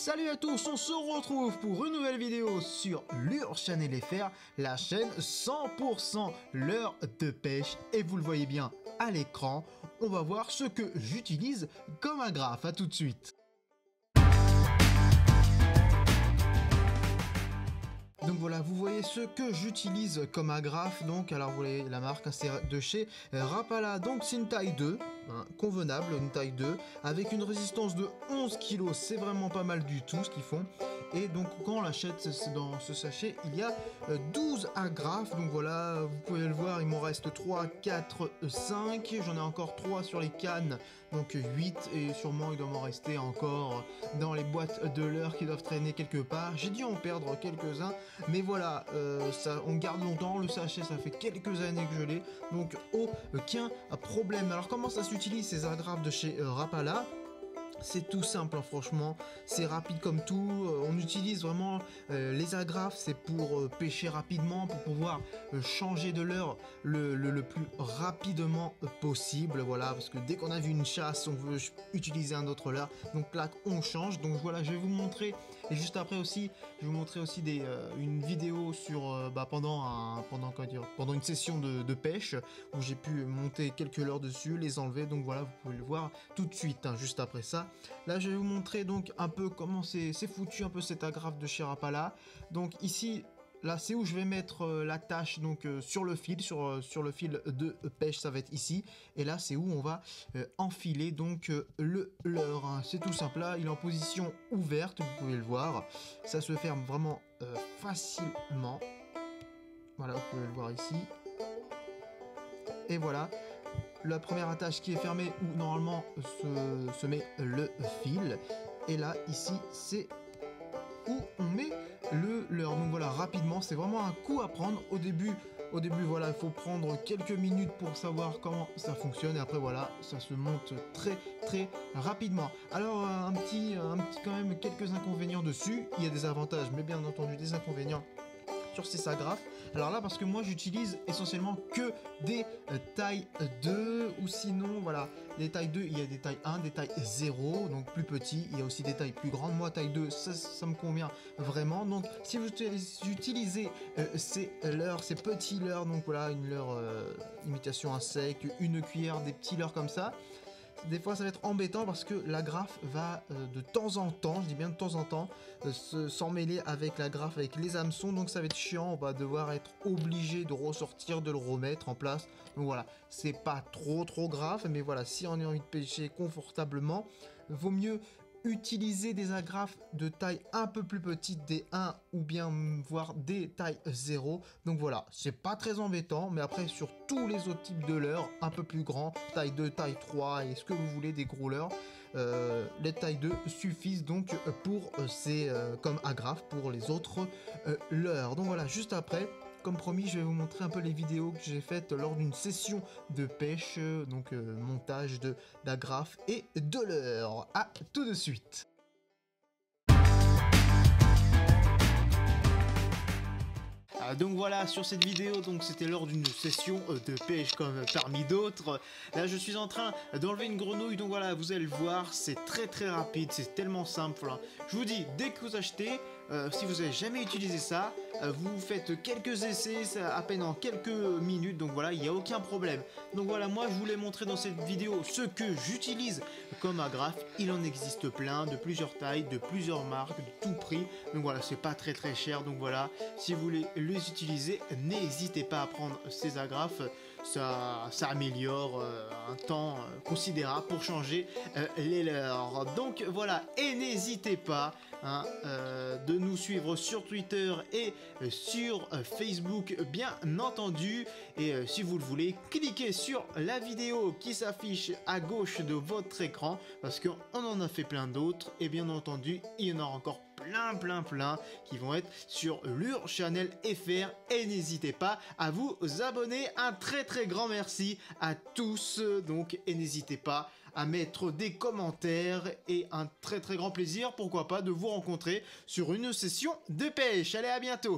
Salut à tous, on se retrouve pour une nouvelle vidéo sur Lure Channel FR, la chaîne 100% leurre de pêche. Et vous le voyez bien à l'écran, on va voir ce que j'utilise comme agrafe. À tout de suite. Donc voilà, vous voyez ce que j'utilise comme agrafe. Donc, alors vous voyez la marque, c'est de chez Rapala. Donc c'est une taille 2, convenable, une taille 2, avec une résistance de 11 kg. C'est vraiment pas mal du tout ce qu'ils font. Et donc quand on l'achète dans ce sachet, il y a 12 agrafes. Donc voilà, vous pouvez le voir, il m'en reste 3, 4, 5. J'en ai encore 3 sur les cannes, donc 8. Et sûrement il doit m'en rester encore dans les boîtes de leurre qui doivent traîner quelque part. J'ai dû en perdre quelques-uns. Mais voilà, ça, on garde longtemps, le sachet ça fait quelques années que je l'ai, donc aucun problème. Alors comment ça s'utilise ces agrafes de chez Rapala ? C'est tout simple, hein, franchement, c'est rapide comme tout. On utilise vraiment les agrafes, c'est pour pêcher rapidement, pour pouvoir changer de leurre le plus rapidement possible. Voilà, parce que dès qu'on a vu une chasse, on veut utiliser un autre leurre. Donc là, on change. Donc voilà, je vais vous montrer. Et juste après aussi, je vais vous montrer aussi une vidéo sur pendant une session de pêche où j'ai pu monter quelques leurres dessus, les enlever. Donc voilà, vous pouvez le voir tout de suite, hein, juste après ça. Là, je vais vous montrer donc un peu comment c'est foutu un peu cette agrafe de chez Rapala. Donc ici, là, c'est où je vais mettre l'attache donc sur le fil, sur le fil de pêche, ça va être ici. Et là, c'est où on va enfiler donc le leurre. Hein. C'est tout simple. Là, il est en position ouverte, vous pouvez le voir. Ça se ferme vraiment facilement. Voilà, vous pouvez le voir ici. Et voilà. La première attache qui est fermée où normalement se met le fil. Et là, ici, c'est où on met le leurre. Donc voilà, rapidement, c'est vraiment un coup à prendre. Au début, voilà, il faut prendre quelques minutes pour savoir comment ça fonctionne. Et après, voilà, ça se monte très rapidement. Alors, un petit quand même, quelques inconvénients dessus. Il y a des avantages, mais bien entendu, des inconvénients sur ces agrafes. Alors là, parce que moi j'utilise essentiellement que des tailles 2 ou sinon voilà, les tailles 2, il y a des tailles 1, des tailles 0, donc plus petits, il y a aussi des tailles plus grandes. Moi taille 2, ça me convient vraiment. Donc si vous utilisez ces petits leurres, donc voilà, une leurre imitation à sec, une cuillère, des petits leurres comme ça, des fois ça va être embêtant parce que l'agrafe va de temps en temps, je dis bien de temps en temps, s'emmêler avec l'agrafe, avec les hameçons, donc ça va être chiant, on va devoir être obligé de ressortir, de le remettre en place. Donc voilà, c'est pas trop grave, mais voilà, si on a envie de pêcher confortablement, vaut mieux utiliser des agrafes de taille un peu plus petite, des 1 ou bien voire des tailles 0. Donc voilà, c'est pas très embêtant, mais après sur tous les autres types de leurres, un peu plus grands, taille 2, taille 3 et ce que vous voulez, des gros leurres, les tailles 2 suffisent donc pour comme agrafe pour les autres leurres. Donc voilà, juste après, comme promis, je vais vous montrer un peu les vidéos que j'ai faites lors d'une session de pêche, donc montage d'agrafes et de leurres. À tout de suite. Donc voilà, sur cette vidéo, donc c'était lors d'une session de pêche comme parmi d'autres. Là, je suis en train d'enlever une grenouille, donc voilà, vous allez le voir, c'est très rapide, c'est tellement simple. Hein. Je vous dis, dès que vous achetez, si vous n'avez jamais utilisé ça, vous faites quelques essais, ça, à peine en quelques minutes, donc voilà, il n'y a aucun problème. Donc voilà, moi je voulais montrer dans cette vidéo ce que j'utilise comme agrafe. Il en existe plein, de plusieurs tailles, de plusieurs marques, de tout prix. Donc voilà, c'est pas très cher, donc voilà, si vous voulez les utiliser, n'hésitez pas à prendre ces agrafes. Ça améliore un temps considérable pour changer les leurs. Donc voilà, et n'hésitez pas de nous suivre sur Twitter et sur Facebook, bien entendu. Et si vous le voulez, cliquez sur la vidéo qui s'affiche à gauche de votre écran, parce qu'on en a fait plein d'autres. Et bien entendu, il y en aura encore plein qui vont être sur Lure Channel FR. Et n'hésitez pas à vous abonner. Un très grand merci à tous. Donc, et n'hésitez pas à mettre des commentaires et un très grand plaisir, pourquoi pas, de vous rencontrer sur une session de pêche. Allez, à bientôt.